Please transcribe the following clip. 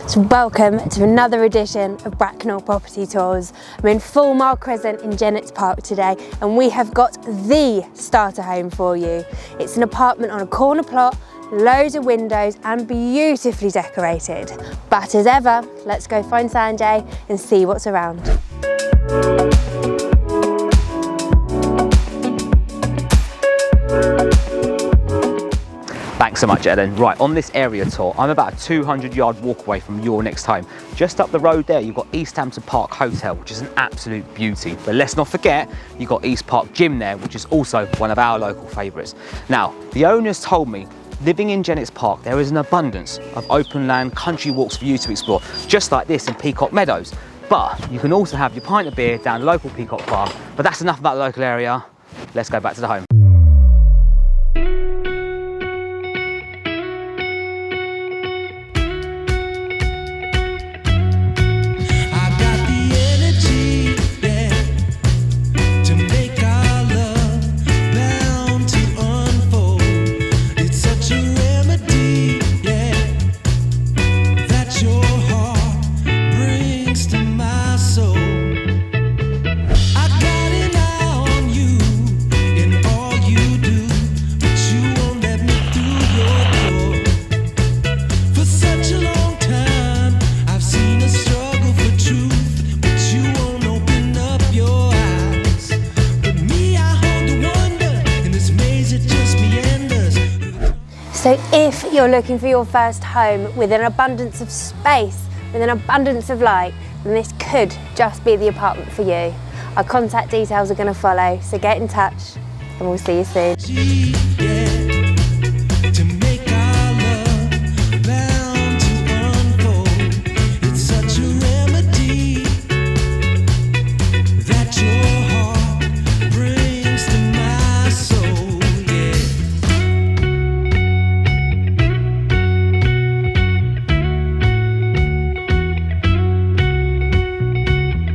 So welcome to another edition of Bracknell Property Tours. I'm in Fulmar, Crescent in Jennett's Park today, and we have got the starter home for you. It's an apartment on a corner plot, loads of windows and beautifully decorated. But as ever, let's go find Sanjay and see what's around. Thanks so much, Ellen. Right, on this area tour, I'm about a 200-yard walk away from your next home. Just up the road there, you've got East Hampton Park Hotel, which is an absolute beauty. But let's not forget, you've got East Park Gym there, which is also one of our local favourites. Now, the owners told me, living in Jennett's Park, there is an abundance of open land country walks for you to explore, just like this in Peacock Meadows. But you can also have your pint of beer down local Peacock Farm. But that's enough about the local area. Let's go back to the home. So if you're looking for your first home with an abundance of space, with an abundance of light, then this could just be the apartment for you. Our contact details are going to follow, so get in touch and we'll see you soon.